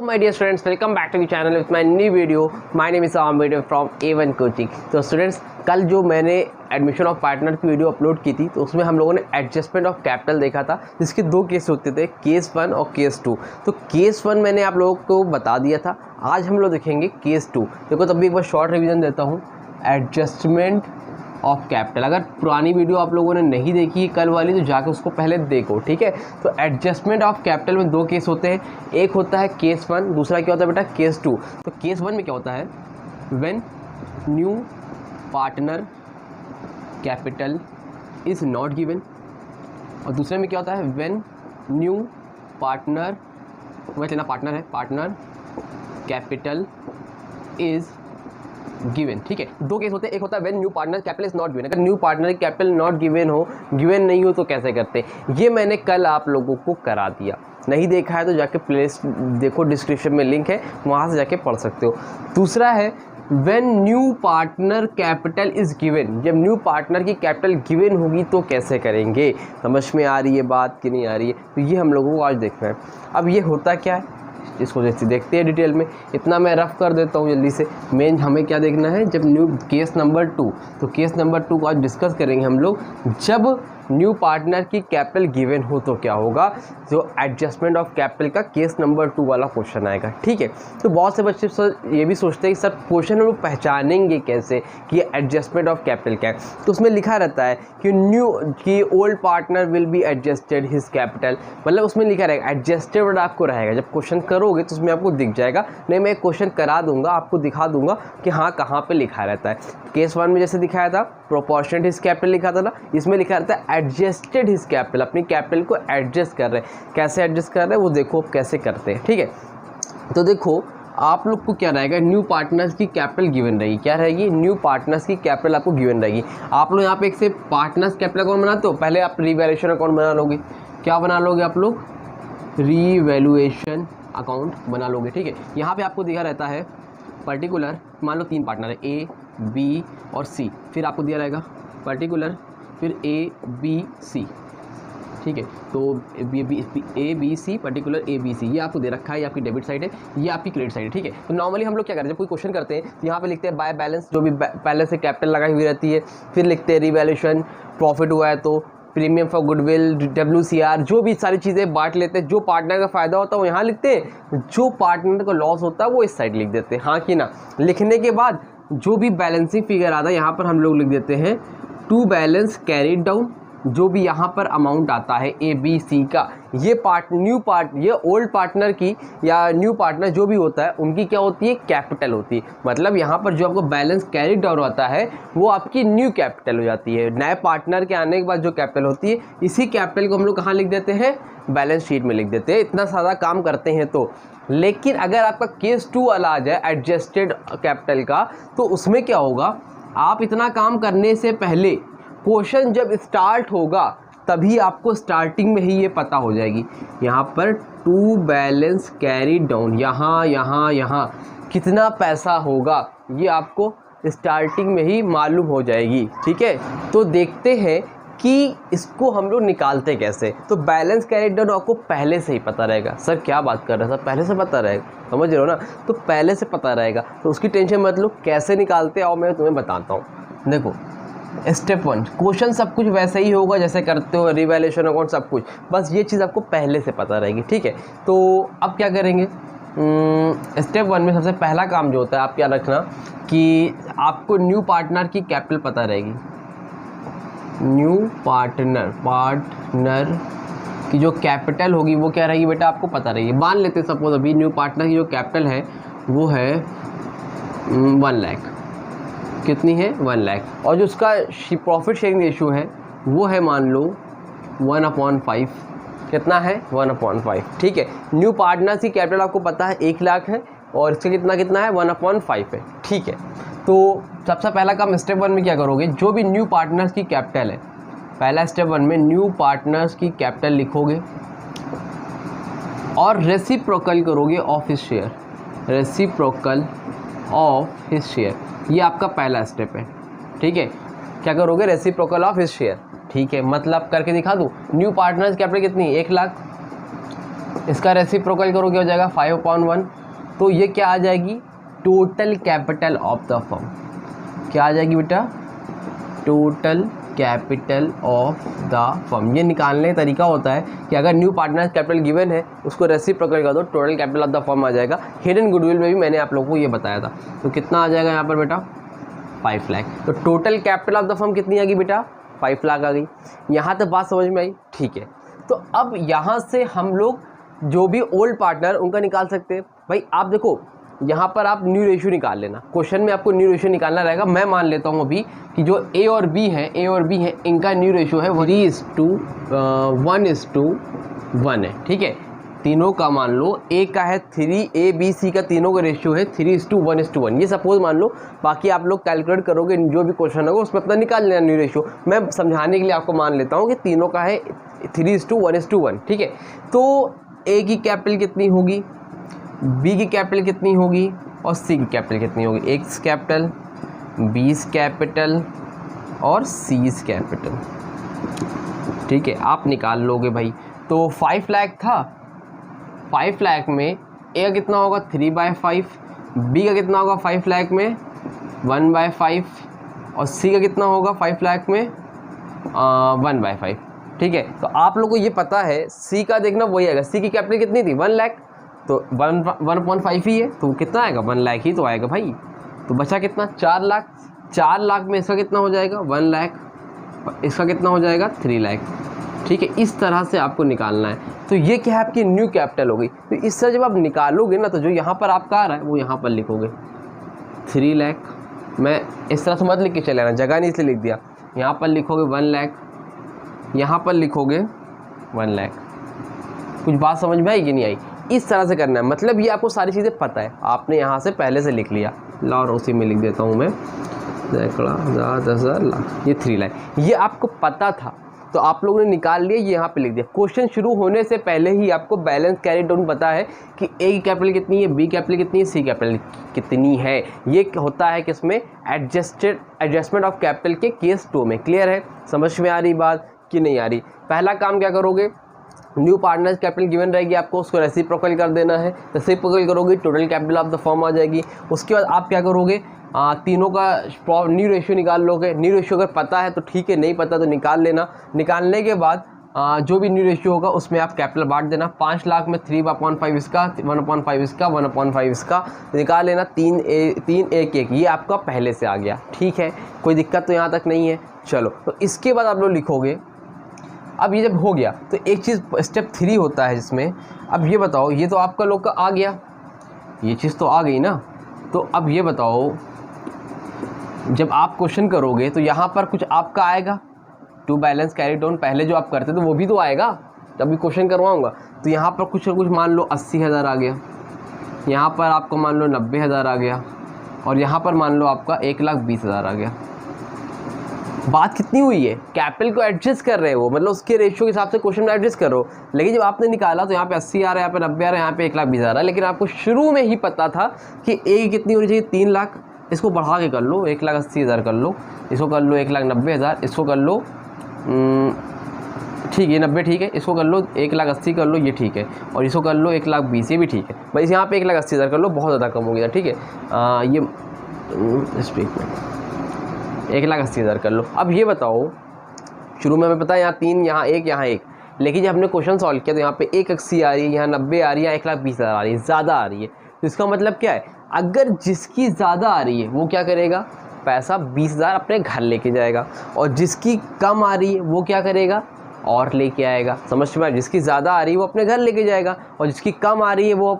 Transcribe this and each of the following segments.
My dear students, welcome back to the channel with my new video. My name is Amir from A1 Coaching. तो students, कल जो मैंने admission of partner की video upload की थी तो उसमें हम लोगों ने एडजस्टमेंट ऑफ कैपिटल देखा था, जिसके दो केस होते थे, केस 1 और केस 2। तो केस 1 मैंने आप लोगों को बता दिया था। आज हम लोग देखेंगे केस 2। देखो तब भी एक बार शॉर्ट रिविजन देता हूँ। एडजस्टमेंट ऑफ कैपिटल, अगर पुरानी वीडियो आप लोगों ने नहीं देखी कल वाली तो जाके उसको पहले देखो, ठीक है। तो एडजस्टमेंट ऑफ कैपिटल में दो केस होते हैं, एक होता है केस 1, दूसरा क्या होता है बेटा केस 2। तो केस 1 में क्या होता है, when new partner capital is not given, और दूसरे में क्या होता है, व्हेन न्यू पार्टनर, वह लेना पार्टनर है, पार्टनर कैपिटल इज गिवन, ठीक है। दो केस होते हैं, एक होता है when new partner capital is not given. अगर new partner capital not given हो, गिवन नहीं हो तो कैसे करते, ये मैंने कल आप लोगों को करा दिया। नहीं देखा है तो जाके प्लेलिस्ट देखो, डिस्क्रिप्शन में लिंक है, वहाँ से जाके पढ़ सकते हो। दूसरा है when new partner capital is given, जब न्यू पार्टनर की कैपिटल गिवन होगी तो कैसे करेंगे। समझ में आ रही है बात कि नहीं आ रही है, तो ये हम लोगों को आज देखना है। अब ये होता क्या है इसको जैसे देखते हैं डिटेल में। इतना मैं रफ कर देता हूँ जल्दी से। मेन हमें क्या देखना है, जब न्यू केस नंबर 2, तो केस नंबर 2 को आज डिस्कस करेंगे हम लोग। जब न्यू पार्टनर की कैपिटल गिवन हो तो क्या होगा, जो एडजस्टमेंट ऑफ कैपिटल का केस नंबर 2 वाला क्वेश्चन आएगा, ठीक है। तो बहुत से बच्चे सर ये भी सोचते हैं कि सर क्वेश्चन हम लोग पहचानेंगे कैसे कि एडजस्टमेंट ऑफ कैपिटल क्या है। तो उसमें लिखा रहता है कि old partner will be adjusted his capital, मतलब उसमें लिखा रहेगा एडजस्टेड आपको रहेगा। जब क्वेश्चन करोगे तो उसमें आपको दिख जाएगा, नहीं मैं क्वेश्चन करा दूंगा, आपको दिखा दूंगा कि हाँ कहाँ पे लिखा रहता है। केस 1 में जैसे दिखाया था प्रोपोर्शनेट हिज कैपिटल लिखा था ना, इसमें लिखा रहता है एडजस्टेड हिज कैपिटल, अपनी कैपिटल को एडजस्ट कर रहे हैं। कैसे एडजस्ट कर रहे हैं वो देखो कैसे करते हैं, ठीक है। तो देखो आप लोग को क्या रहेगा, न्यू पार्टनर्स की कैपिटल गिवन रहेगी। क्या रहेगी, न्यू पार्टनर्स की कैपिटल आपको गिवन रहेगी। आप लोग यहाँ पे एक से पार्टनर्स कैपिटल अकाउंट बनाते हो, पहले आप रिवैल्यूएशन अकाउंट बना लोगे। क्या बना लोगे आप लोग, रिवैल्यूएशन अकाउंट बना लोगे, ठीक है। यहाँ पे आपको दिया रहता है पर्टिकुलर, मान लो 3 पार्टनर है A, B और C, फिर आपको दिया रहेगा पर्टिकुलर, फिर A, B, C, ठीक है। तो A B C particular A B C, ये आपको दे रखा है, ये आपकी डेबिट साइड है, ये आपकी क्रेडिट साइड है, ठीक है। तो नॉर्मली हम लोग क्या करते हैं, जब कोई क्वेश्चन करते हैं तो यहाँ पे लिखते हैं बाय बैलेंस, जो भी पहले से कैपिटल लगाई हुई रहती है, फिर लिखते हैं रिवैल्यूएशन, प्रॉफिट हुआ है तो प्रीमियम फॉर गुडविल, WCR, जो भी सारी चीज़ें बांट लेते हैं। जो पार्टनर का फ़ायदा होता है वो यहाँ लिखते हैं, जो पार्टनर को लॉस होता है वो इस साइड लिख देते हैं, हाँ कि ना। लिखने के बाद जो भी बैलेंसिंग फिगर आता है यहाँ पर हम लोग लिख देते हैं टू बैलेंस कैरीड डाउन, जो भी यहाँ पर अमाउंट आता है A B C का, ये ओल्ड पार्टनर की या न्यू पार्टनर जो भी होता है उनकी क्या होती है, कैपिटल होती है। मतलब यहाँ पर जो आपको बैलेंस कैरी डाउन होता है वो आपकी न्यू कैपिटल हो जाती है। नए पार्टनर के आने के बाद जो कैपिटल होती है, इसी कैपिटल को हम लोग कहाँ लिख देते हैं, बैलेंस शीट में लिख देते हैं। इतना सारा काम करते हैं तो। लेकिन अगर आपका केस 2 वाला आ जाए एडजस्टेड कैपिटल का, तो उसमें क्या होगा, आप इतना काम करने से पहले क्वेश्चन जब स्टार्ट होगा तभी आपको स्टार्टिंग में ही ये पता हो जाएगी। यहाँ पर टू बैलेंस कैरी डाउन, यहाँ कितना पैसा होगा ये आपको स्टार्टिंग में ही मालूम हो जाएगी, ठीक है। तो देखते हैं कि इसको हम लोग निकालते कैसे। तो बैलेंस कैरी डाउन आपको पहले से ही पता रहेगा। सर क्या बात कर रहे हैं सर, पहले से पता रहेगा, समझ रहे हो ना। तो पहले से पता रहेगा तो उसकी टेंशन मत लो। कैसे निकालते आओ मैं तुम्हें बताता हूँ। देखो स्टेप 1, क्वेश्चन सब कुछ वैसे ही होगा जैसे करते हो, रिवैल्यूएशन अकाउंट सब कुछ, बस ये चीज़ आपको पहले से पता रहेगी, ठीक है। तो अब क्या करेंगे, स्टेप 1 में सबसे पहला काम जो होता है आप क्या रखना कि आपको न्यू पार्टनर की कैपिटल पता रहेगी। न्यू पार्टनर की जो कैपिटल होगी वो क्या रहेगी बेटा, आपको पता रहेगी। मान लेते हैं सपोज अभी न्यू पार्टनर की जो कैपिटल है वो है 1 लाख, कितनी है 1 लाख, और जो उसका प्रॉफिट शेयरिंग रेशियो है वो है मान लो 1/5, कितना है 1/5, ठीक है। न्यू पार्टनर की कैपिटल आपको पता है 1 लाख है और इसका कितना है 1/5 है, ठीक है। तो सबसे पहला काम स्टेप 1 में क्या करोगे, जो भी न्यू पार्टनर्स की कैपिटल है, पहला स्टेप 1 में न्यू पार्टनर्स की कैपिटल लिखोगे और रेसिप्रोकल करोगे of his share, reciprocal of his share, ये आपका पहला स्टेप है, ठीक है। क्या करोगे, रेसिप्रोकल ऑफ हिज शेयर, ठीक है। मतलब करके दिखा दूँ, न्यू पार्टनर्स कैपिटल कितनी, 1 लाख, इसका रेसिप्रोकल करो क्या हो जाएगा 5/1। तो ये क्या आ जाएगी, total capital of the firm. क्या आ जाएगी बेटा, total capital of the firm. ये निकालने का तरीका होता है कि अगर न्यू पार्टनर कैपिटल गिवन है उसको रेसिप्रोकल कर दो, total capital of the firm आ जाएगा। हिडन गुडविल में भी मैंने आप लोगों को ये बताया था। तो कितना आ जाएगा यहाँ पर बेटा, 5 लाख। तो total capital of the firm कितनी आ गई बेटा, 5 लाख आ गई। यहाँ तक बात समझ में आई, ठीक है। तो अब यहाँ से हम लोग जो भी ओल्ड पार्टनर उनका निकाल सकते हैं। भाई आप देखो यहाँ पर आप न्यू रेशियो निकाल लेना, क्वेश्चन में आपको न्यू रेशियो निकालना रहेगा। मैं मान लेता हूँ अभी कि जो ए और बी है इनका न्यू रेशियो है 3:1:1 है, ठीक है। तीनों का मान लो, ए का है 3, ए बी सी का तीनों का रेशियो है 3:1:1, ये सपोज मान लो। बाकी आप लोग कैलकुलेट करोगे, जो भी क्वेश्चन होगा उसमें अपना निकाल लेना न्यू रेशियो। मैं समझाने के लिए आपको मान लेता हूँ कि तीनों का है 3:1:1, ठीक है। तो ए की कैपिटल कितनी होगी, बी की कैपिटल कितनी होगी और सी की कैपिटल कितनी होगी, एक्स कैपिटल, बीस कैपिटल और सीज कैपिटल, ठीक है। आप निकाल लोगे भाई। तो 5 लाख था, 5 लाख में ए का कितना होगा 3/5, बी का कितना होगा 5 लाख में 1/5 और सी का कितना होगा 5 लाख में 1/5, ठीक है। तो आप लोग को ये पता है, सी का देखना वही आएगा। सी की कैपिटल कितनी थी 1 लाख, तो 1.5 ही है, तो कितना आएगा 1 लाख ही तो आएगा भाई। तो बचा कितना 4 लाख। 4 लाख में इसका कितना हो जाएगा 1 लाख, इसका कितना हो जाएगा 3 लाख, ठीक है। इस तरह से आपको निकालना है। तो ये क्या है, आपकी न्यू कैपिटल हो गई। तो इस तरह जब आप निकालोगे ना, तो जो यहाँ पर आपका आ रहा है वो यहाँ पर लिखोगे 3 लाख। मैं इस तरह से मत लिख के चले आना, जगह नहीं इसलिए लिख दिया। यहाँ पर लिखोगे 1 लाख, यहाँ पर लिखोगे 1 लाख। कुछ बात समझ में आई कि नहीं आई, इस तरह से करना है। मतलब ये आपको सारी चीज़ें पता है, आपने यहाँ से पहले से लिख लिया। ला और उसी में लिख देता हूँ मैं, 10,000 लाख, ये 3 लाख, ये आपको पता था। तो आप लोगों ने निकाल लिया, ये यहाँ पे लिख दिया। क्वेश्चन शुरू होने से पहले ही आपको बैलेंस कैरी डाउन पता है कि ए की कैपिटल कितनी है, बी कैपिटल कितनी है, सी कैपिटल कितनी है। ये होता है किसमें, एडजस्टमेंट ऑफ कैपिटल के केस 2 में। क्लियर है, समझ में आ रही बात कि नहीं आ रही। पहला काम क्या करोगे, न्यू पार्टनर्स कैपिटल गिवन रहेगी आपको, उसको रेसिप्रोकल कर देना है। रेसिप्रोकल करोगे total capital of the firm आ जाएगी। उसके बाद आप क्या करोगे, तीनों का न्यू रेशियो निकाल लोगे। न्यू रेशियो अगर पता है तो ठीक है, नहीं पता तो निकाल लेना। निकालने के बाद जो भी न्यू रेशियो होगा उसमें आप कैपिटल बांट देना। 5 लाख में 3/5 इसका, 1/5 इसका, 1/5 इसका निकाल लेना। 3 1 ये आपका पहले से आ गया, ठीक है। कोई दिक्कत तो यहाँ तक नहीं है। चलो, तो इसके बाद आप लोग लिखोगे। अब ये जब हो गया तो एक चीज़ स्टेप 3 होता है जिसमें, अब ये बताओ, ये तो आपका लोग का आ गया, ये चीज़ तो आ गई ना। तो अब ये बताओ, जब आप क्वेश्चन करोगे तो यहाँ पर कुछ आपका आएगा टू बैलेंस कैरी डाउन, पहले जो आप करते थे वो भी तो आएगा जब भी क्वेश्चन करवाऊँगा। तो यहाँ पर कुछ मान लो 80,000 आ गया, यहाँ पर आपको मान लो 90,000 आ गया, और यहाँ पर मान लो आपका 1,20,000 आ गया। बात कितनी हुई है, कैपिटल को एडजस्ट कर रहे हो, मतलब उसके रेशियो के हिसाब से क्वेश्चन में एडजस्ट करो। लेकिन जब आपने निकाला तो यहाँ पे 80 आ रहा है, यहाँ पे 90 आ रहा है, यहाँ पे 1,20,000 आ रहा है। लेकिन आपको शुरू में ही पता था कि ए कितनी होनी चाहिए 3 लाख, इसको बढ़ा के कर लो 1,80,000 कर लो, इसको कर लो 1,90,000, इसको कर लो ठीक है 90 ठीक है, इसको कर लो 1,80,000 कर लो, ये ठीक है, और इसको कर लो 1,20,000, ये भी ठीक है। बस यहाँ पे 1,80,000 कर लो, बहुत ज़्यादा कम हो गया, ठीक है। ये स्पीक में 1,80,000 कर लो। अब ये बताओ, शुरू में हमें पता है यहाँ 3, यहाँ 1, यहाँ 1, लेकिन जब हमने क्वेश्चन सॉल्व किया तो यहाँ पे 1,80,000 आ रही है, यहाँ 90 आ रही है, 1,20,000 आ रही है, ज़्यादा आ रही है। तो इसका मतलब क्या है, अगर जिसकी ज़्यादा आ रही है वो क्या करेगा, पैसा 20,000 अपने घर लेके जाएगा, और जिसकी कम आ रही है वो क्या करेगा, और लेके आएगा। समझ में, जिसकी ज़्यादा आ रही है वो अपने घर लेके जाएगा, और जिसकी कम आ रही है वो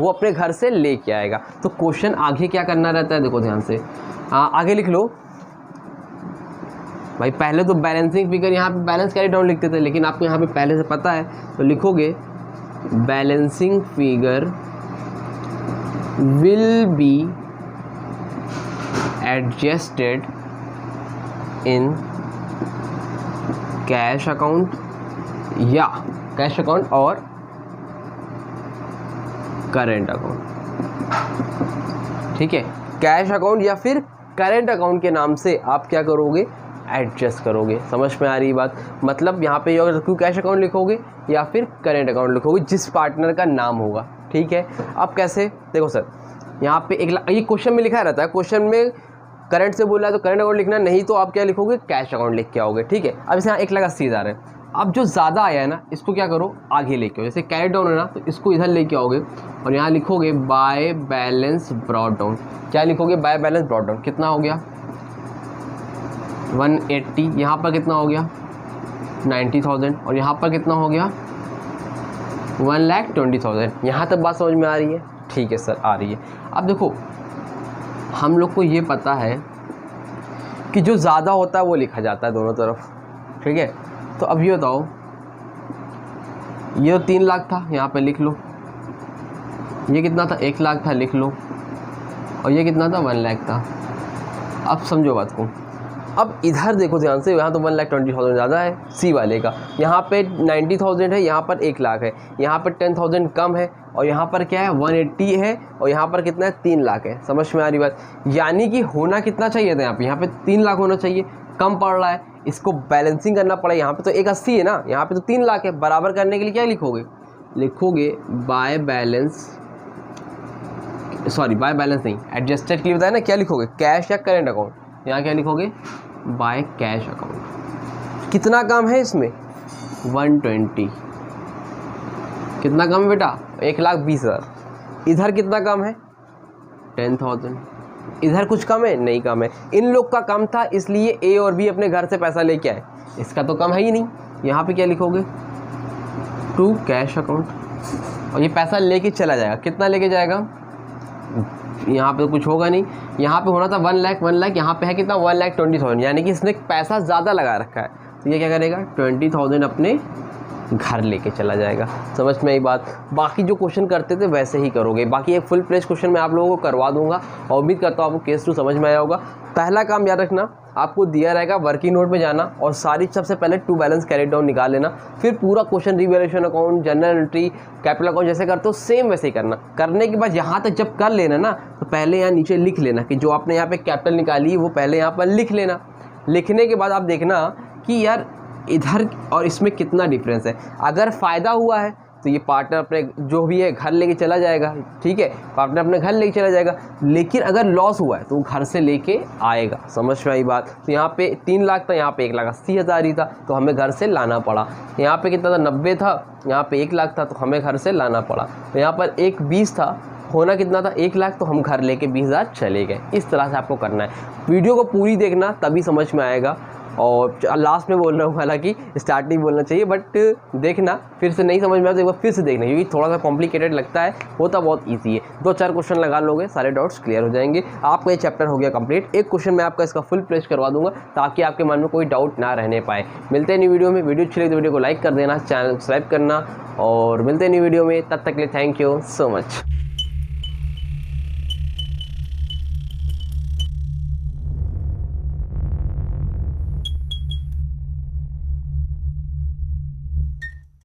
अपने घर से लेके आएगा। तो क्वेश्चन आगे क्या करना रहता है, देखो ध्यान से, आगे लिख लो भाई। पहले तो बैलेंसिंग फिगर यहाँ पे बैलेंस कैरी डाउन लिखते थे, लेकिन आपको यहाँ पे पहले से पता है तो लिखोगे balancing figure will be adjusted in cash account, या कैश अकाउंट और करेंट अकाउंट, ठीक है। कैश अकाउंट या फिर करेंट अकाउंट के नाम से आप क्या करोगे, एडजस्ट करोगे। समझ में आ रही बात? मतलब यहाँ पे अगर क्यू कैश अकाउंट लिखोगे या फिर करेंट अकाउंट लिखोगे जिस पार्टनर का नाम होगा, ठीक है। अब कैसे, देखो सर यहाँ पे 1 लाख, ये क्वेश्चन में लिखा रहता है, क्वेश्चन में करंट से बोला है तो करंट अकाउंट लिखना, नहीं तो आप क्या लिखोगे, कैश अकाउंट लिख के आओगे, ठीक है। अब इसे यहाँ 1,80,000 है। अब जो ज़्यादा आया है ना इसको क्या करो, आगे लेके आओ। जैसे कैरी डाउन है ना तो इसको इधर लेके आओगे और यहाँ लिखोगे बाय बैलेंस ब्रॉट डाउन। क्या लिखोगे, बाय बैलेंस ब्रॉट डाउन। कितना हो गया 180, यहाँ पर कितना हो गया 90,000 और यहाँ पर कितना हो गया 1,20,000। यहाँ तक बात समझ में आ रही है? ठीक है सर, आ रही है। अब देखो हम लोग को ये पता है कि जो ज़्यादा होता है वो लिखा जाता है दोनों तरफ, ठीक है। तो अब ये बताओ, ये 3 लाख था, यहाँ पे लिख लो। ये कितना था, 1 लाख था, लिख लो। और ये कितना था, 1 लाख था। अब समझो बात को। अब इधर देखो ध्यान से, यहाँ तो 1,20,000 ज़्यादा है सी वाले का, यहाँ पे 90,000 है, यहाँ पर 1 लाख है, यहाँ पर 10,000 कम है और यहाँ पर क्या है 180 है और यहाँ पर कितना है 3 लाख है। समझ में आ रही बात? यानी कि होना कितना चाहिए था यहाँ पे 3 लाख होना चाहिए, कम पड़ रहा है, इसको बैलेंसिंग करना पड़ा। यहाँ पे तो 180 है ना, यहाँ पे तो 3 लाख है। बराबर करने के लिए क्या लिखोगे, लिखोगे by balance, sorry by balance नहीं, एडजस्टेड के लिए बताया ना, क्या लिखोगे, कैश या करेंट अकाउंट। यहाँ क्या लिखोगे, बाय कैश अकाउंट। कितना कम है इसमें 120, कितना कम है बेटा 1,20,000। इधर कितना कम है 10,000। इधर कुछ कम है, नहीं कम है। इन लोग का कम था इसलिए ए और बी अपने घर से पैसा लेके आए, इसका तो कम है ही नहीं। यहाँ पे क्या लिखोगे, टू कैश अकाउंट और ये पैसा लेके चला जाएगा। कितना लेके जाएगा, यहाँ पे तो कुछ होगा नहीं, यहाँ पे होना था 1 लाख, यहाँ पे है कितना 1,20,000, यानी कि इसने पैसा ज़्यादा लगा रखा है। तो ये क्या करेगा 20,000 अपने घर लेके चला जाएगा। समझ में आई बात? बाकी जो क्वेश्चन करते थे वैसे ही करोगे। बाकी एक फुल प्लेज क्वेश्चन मैं आप लोगों को करवा दूंगा और उम्मीद करता हूँ आपको केस 2 समझ में आया होगा। पहला काम याद रखना, आपको दिया रहेगा वर्किंग नोट में जाना और सारी सबसे पहले टू बैलेंस कैरी डाउन निकाल लेना, फिर पूरा question revaluation account, general entry, capital account जैसे करते हो सेम वैसे ही करना। करने के बाद यहाँ तक जब कर लेना ना तो पहले यहाँ नीचे लिख लेना कि जो आपने यहाँ पे कैपिटल निकाली वो पहले यहाँ पर लिख लेना। लिखने के बाद आप देखना कि यार इधर और इसमें कितना डिफरेंस है। अगर फ़ायदा हुआ है तो ये पार्टनर अपने जो भी है घर लेके चला जाएगा, ठीक है, पार्टनर अपने घर लेके चला जाएगा। लेकिन अगर लॉस हुआ है तो वो घर से लेके आएगा। समझ में आई बात? तो यहाँ पे 3 लाख था, यहाँ पे 1,80,000 ही था तो हमें घर से लाना पड़ा। यहाँ पे कितना था 90 था, यहाँ पे 1 लाख था तो हमें घर से लाना पड़ा। तो यहाँ पर 1,20 था, होना कितना था 1 लाख, तो हम घर लेके 20,000 चले गए। इस तरह से आपको करना है। वीडियो को पूरी देखना तभी समझ में आएगा। और लास्ट में बोल रहा हूँ, हालांकि स्टार्टिंग बोलना चाहिए, बट देखना फिर से नहीं समझ में आया तो एक बार फिर से देखना, क्योंकि थोड़ा सा कॉम्प्लिकेटेड लगता है, होता बहुत इजी है। 2-4 क्वेश्चन लगा लोगे, सारे डाउट्स क्लियर हो जाएंगे। आपका ये चैप्टर हो गया कंप्लीट। एक क्वेश्चन मैं आपका इसका फुल प्लेस करवा दूंगा ताकि आपके मन में कोई डाउट ना रहने पाए। मिलते हैं नई वीडियो में। वीडियो अच्छी लगी तो वीडियो को लाइक कर देना, चैनल सब्सक्राइब करना और मिलते हैं नई वीडियो में। तब तक के लिए थैंक यू सो मच।